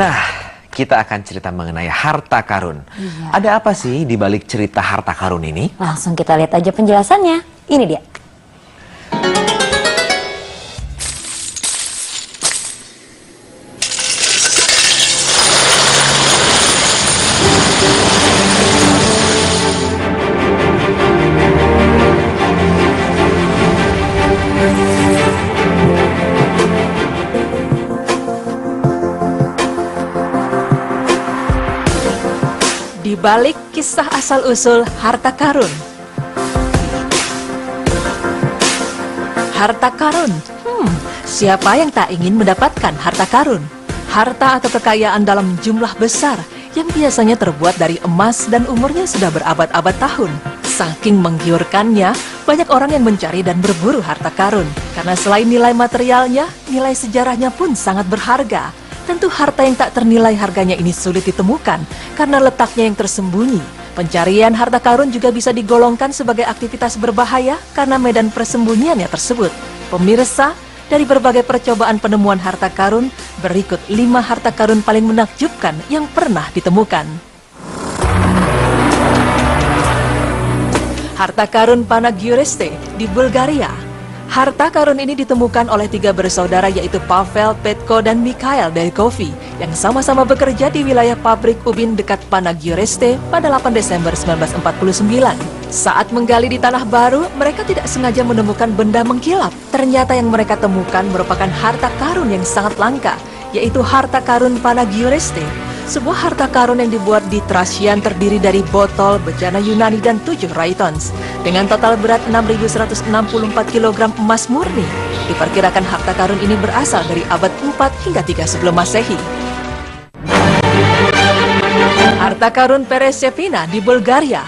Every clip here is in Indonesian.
Nah, kita akan cerita mengenai harta karun. Iya. Ada apa sih di balik cerita harta karun ini? Langsung kita lihat aja penjelasannya. Ini dia. Di balik kisah asal-usul harta karun. Harta karun. Siapa yang tak ingin mendapatkan harta karun? Harta atau kekayaan dalam jumlah besar yang biasanya terbuat dari emas dan umurnya sudah berabad-abad tahun. Saking menggiurkannya, banyak orang yang mencari dan berburu harta karun. Karena selain nilai materialnya, nilai sejarahnya pun sangat berharga. Tentu harta yang tak ternilai harganya ini sulit ditemukan karena letaknya yang tersembunyi. Pencarian harta karun juga bisa digolongkan sebagai aktivitas berbahaya karena medan persembunyiannya tersebut. Pemirsa, dari berbagai percobaan penemuan harta karun, berikut 5 harta karun paling menakjubkan yang pernah ditemukan. Harta karun Panagyuriste di Bulgaria. Harta karun ini ditemukan oleh 3 bersaudara yaitu Pavel, Petko, dan Mikhail Delkovi yang sama-sama bekerja di wilayah pabrik ubin dekat Panagyuriste pada 8 Desember 1949. Saat menggali di tanah baru, mereka tidak sengaja menemukan benda mengkilap. Ternyata yang mereka temukan merupakan harta karun yang sangat langka, yaitu harta karun Panagyuriste. Sebuah harta karun yang dibuat di Thracian terdiri dari botol, bejana Yunani, dan 7 raitons. Dengan total berat 6.164 kg emas murni. Diperkirakan harta karun ini berasal dari abad 4 hingga 3 sebelum Masehi. Harta karun Peresepina di Bulgaria.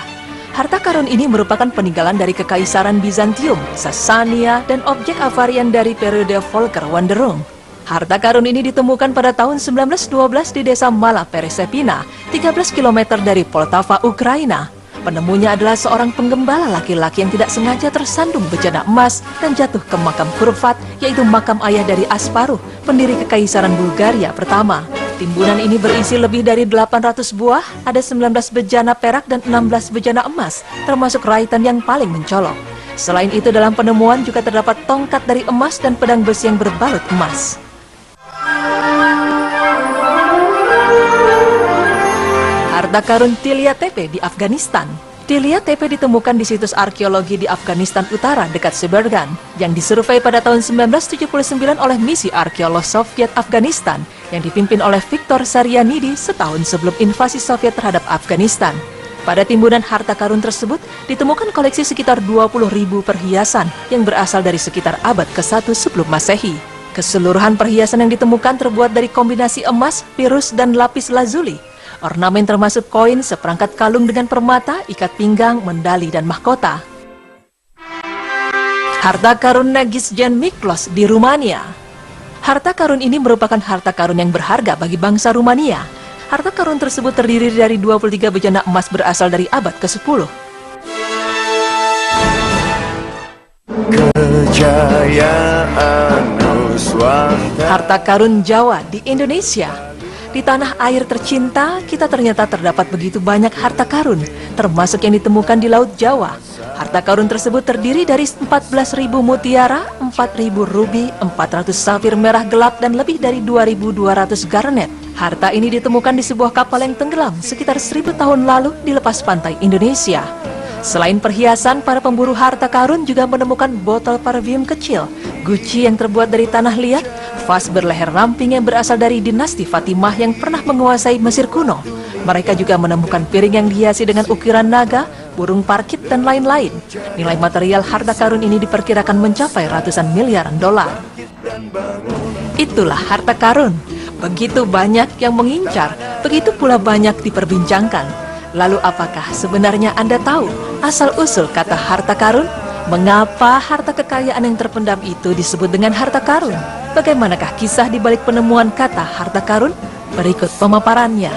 Harta karun ini merupakan peninggalan dari Kekaisaran Bizantium, Sasania, dan objek avarian dari periode Volker Wanderung. Harta karun ini ditemukan pada tahun 1912 di desa Mala Peresepina, 13 km dari Poltava, Ukraina. Penemunya adalah seorang penggembala laki-laki yang tidak sengaja tersandung bejana emas dan jatuh ke makam Kurvat, yaitu makam ayah dari Asparuh, pendiri Kekaisaran Bulgaria pertama. Timbunan ini berisi lebih dari 800 buah, ada 19 bejana perak dan 16 bejana emas, termasuk raitan yang paling mencolok. Selain itu dalam penemuan juga terdapat tongkat dari emas dan pedang besi yang berbalut emas. Harta karun Tilia Tepe di Afghanistan. Tilia Tepe ditemukan di situs arkeologi di Afghanistan Utara dekat Sebergan, yang disurvei pada tahun 1979 oleh misi arkeolog Soviet Afghanistan yang dipimpin oleh Viktor Saryanidi setahun sebelum invasi Soviet terhadap Afghanistan. Pada timbunan harta karun tersebut ditemukan koleksi sekitar 20.000 perhiasan yang berasal dari sekitar abad ke-1 sebelum Masehi. Keseluruhan perhiasan yang ditemukan terbuat dari kombinasi emas, virus, dan lapis lazuli. Ornamen termasuk koin, seperangkat kalung dengan permata, ikat pinggang, mendali, dan mahkota. Harta karun Nagisgen Miklos di Rumania. Harta karun ini merupakan harta karun yang berharga bagi bangsa Rumania. Harta karun tersebut terdiri dari 23 bejana emas berasal dari abad ke-10. Harta karun Jawa di Indonesia. Di tanah air tercinta, kita ternyata terdapat begitu banyak harta karun, termasuk yang ditemukan di Laut Jawa. Harta karun tersebut terdiri dari 14.000 mutiara, 4.000 rubi, 400 safir merah gelap, dan lebih dari 2.200 garnet. Harta ini ditemukan di sebuah kapal yang tenggelam sekitar 1.000 tahun lalu di lepas pantai Indonesia. Selain perhiasan, para pemburu harta karun juga menemukan botol parfum kecil, guci yang terbuat dari tanah liat, vas berleher ramping yang berasal dari dinasti Fatimah yang pernah menguasai Mesir kuno. Mereka juga menemukan piring yang dihiasi dengan ukiran naga, burung parkit, dan lain-lain. Nilai material harta karun ini diperkirakan mencapai ratusan miliaran dolar. Itulah harta karun. Begitu banyak yang mengincar, begitu pula banyak diperbincangkan. Lalu apakah sebenarnya Anda tahu asal-usul kata harta karun? Mengapa harta kekayaan yang terpendam itu disebut dengan harta karun? Bagaimanakah kisah di balik penemuan kata harta karun? Berikut pemaparannya.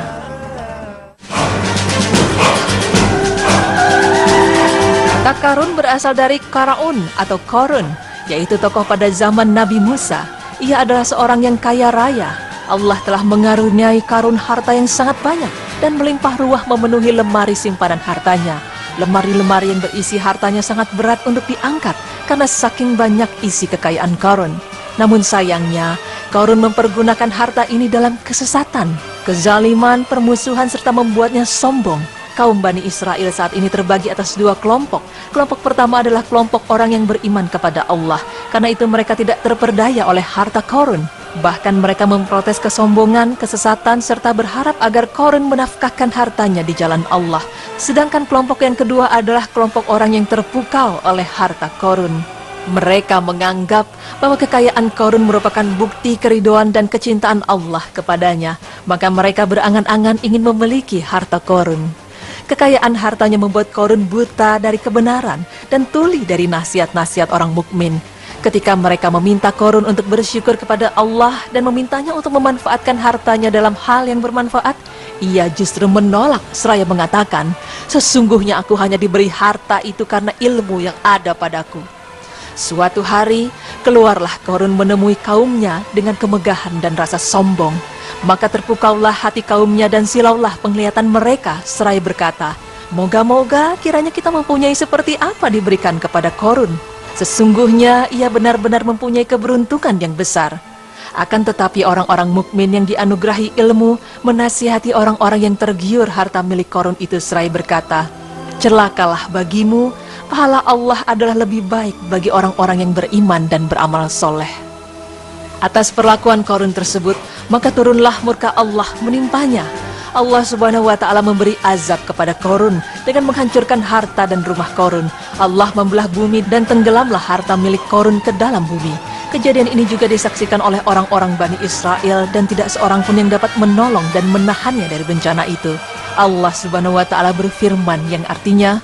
Kata karun berasal dari Karaun atau Korun, yaitu tokoh pada zaman Nabi Musa. Ia adalah seorang yang kaya raya. Allah telah mengaruniai Qarun harta yang sangat banyak dan melimpah ruah memenuhi lemari simpanan hartanya. Lemari-lemari yang berisi hartanya sangat berat untuk diangkat karena saking banyak isi kekayaan Qarun. Namun sayangnya, Qarun mempergunakan harta ini dalam kesesatan, kezaliman, permusuhan, serta membuatnya sombong. Kaum Bani Israel saat ini terbagi atas dua kelompok. Kelompok pertama adalah kelompok orang yang beriman kepada Allah. Karena itu mereka tidak terperdaya oleh harta Qarun. Bahkan mereka memprotes kesombongan, kesesatan, serta berharap agar Qarun menafkahkan hartanya di jalan Allah. Sedangkan kelompok yang kedua adalah kelompok orang yang terpukau oleh harta Qarun. Mereka menganggap bahwa kekayaan Qarun merupakan bukti keridoan dan kecintaan Allah kepadanya. Maka mereka berangan-angan ingin memiliki harta Qarun. Kekayaan hartanya membuat Qarun buta dari kebenaran dan tuli dari nasihat-nasihat orang mukmin. Ketika mereka meminta Qarun untuk bersyukur kepada Allah dan memintanya untuk memanfaatkan hartanya dalam hal yang bermanfaat, ia justru menolak seraya mengatakan, "Sesungguhnya aku hanya diberi harta itu karena ilmu yang ada padaku." Suatu hari, keluarlah Qarun menemui kaumnya dengan kemegahan dan rasa sombong. Maka terpukaulah hati kaumnya dan silaulah penglihatan mereka seraya berkata, "Moga-moga kiranya kita mempunyai seperti apa diberikan kepada Qarun. Sesungguhnya ia benar-benar mempunyai keberuntungan yang besar." Akan tetapi orang-orang mukmin yang dianugerahi ilmu menasihati orang-orang yang tergiur harta milik Qarun itu seraya berkata, "Celakalah bagimu, pahala Allah adalah lebih baik bagi orang-orang yang beriman dan beramal soleh." Atas perlakuan Qarun tersebut, maka turunlah murka Allah menimpanya. Allah Subhanahu wa Ta'ala memberi azab kepada Qarun dengan menghancurkan harta dan rumah Qarun. Allah membelah bumi dan tenggelamlah harta milik Qarun ke dalam bumi. Kejadian ini juga disaksikan oleh orang-orang Bani Israel dan tidak seorang pun yang dapat menolong dan menahannya dari bencana itu. Allah Subhanahu wa Ta'ala berfirman yang artinya,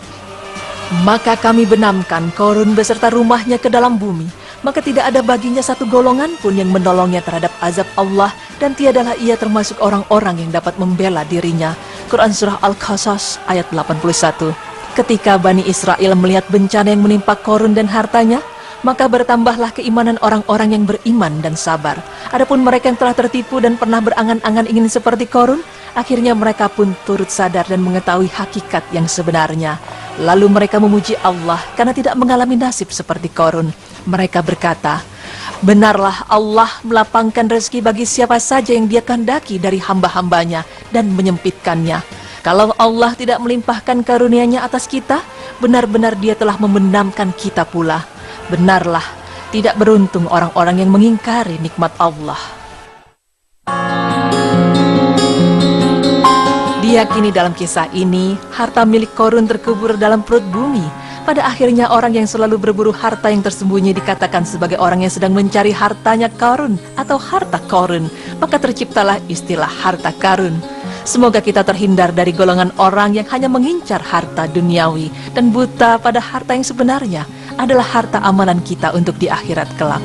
"Maka kami benamkan Qarun beserta rumahnya ke dalam bumi. Maka tidak ada baginya satu golongan pun yang menolongnya terhadap azab Allah, dan tiadalah ia termasuk orang-orang yang dapat membela dirinya." Quran Surah Al-Qasas ayat 81. Ketika Bani Israel melihat bencana yang menimpa Qarun dan hartanya, maka bertambahlah keimanan orang-orang yang beriman dan sabar. Adapun mereka yang telah tertipu dan pernah berangan-angan ingin seperti Qarun, akhirnya mereka pun turut sadar dan mengetahui hakikat yang sebenarnya. Lalu mereka memuji Allah karena tidak mengalami nasib seperti Qarun. Mereka berkata, "Benarlah Allah melapangkan rezeki bagi siapa saja yang Dia kehendaki dari hamba-hambanya dan menyempitkannya. Kalau Allah tidak melimpahkan karunia-Nya atas kita, benar-benar Dia telah membenamkan kita pula. Benarlah, tidak beruntung orang-orang yang mengingkari nikmat Allah." Diyakini dalam kisah ini, harta milik Qarun terkubur dalam perut bumi. Pada akhirnya orang yang selalu berburu harta yang tersembunyi dikatakan sebagai orang yang sedang mencari hartanya Qarun atau harta Qarun. Maka terciptalah istilah harta karun. Semoga kita terhindar dari golongan orang yang hanya mengincar harta duniawi dan buta pada harta yang sebenarnya adalah harta amalan kita untuk di akhirat kelak.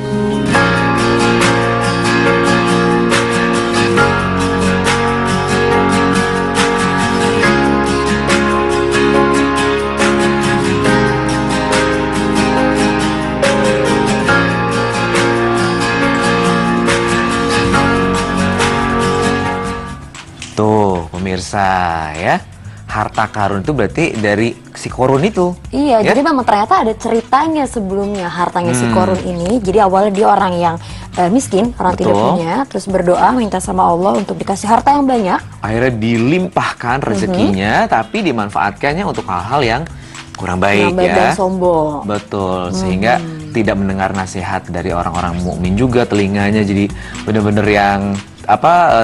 Tuh, pemirsa ya. Harta karun itu berarti dari si Qarun itu. Iya, ya? jadi memang ternyata ada ceritanya sebelumnya hartanya si Qarun ini. Jadi awalnya dia orang yang miskin, orang tidak punya, terus berdoa minta sama Allah untuk dikasih harta yang banyak. Akhirnya dilimpahkan rezekinya, tapi dimanfaatkannya untuk hal-hal yang kurang baik dan ya. sombong. Betul, sehingga tidak mendengar nasihat dari orang-orang mukmin juga, telinganya jadi benar-benar yang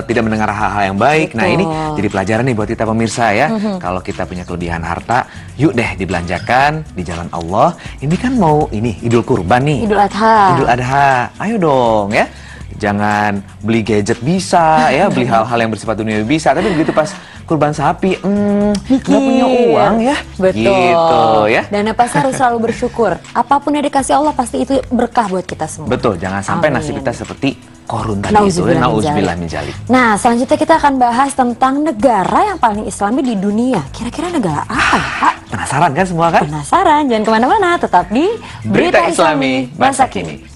tidak mendengar hal-hal yang baik. Betul. Nah, ini jadi pelajaran nih buat kita pemirsa ya. Kalau kita punya kelebihan harta, yuk deh dibelanjakan di jalan Allah. Ini kan mau Idul Kurban nih. Idul Adha. Idul Adha. Ayo dong ya. Jangan beli gadget bisa ya, beli hal-hal yang bersifat duniawi bisa, tapi begitu pas kurban sapi, nggak punya uang ya. Betul. Gitu ya. Dan pasti harus selalu bersyukur. Apapun yang dikasih Allah pasti itu berkah buat kita semua. Betul, jangan sampai Amin. nasib kita seperti Qarun tadi itu. Nauzubillah min dzalik. Nah, selanjutnya kita akan bahas tentang negara yang paling islami di dunia. Kira-kira negara apa ya, Pak? Penasaran kan semua kan? Penasaran? Jangan kemana-mana, tetap di Berita Islami Masa Kini.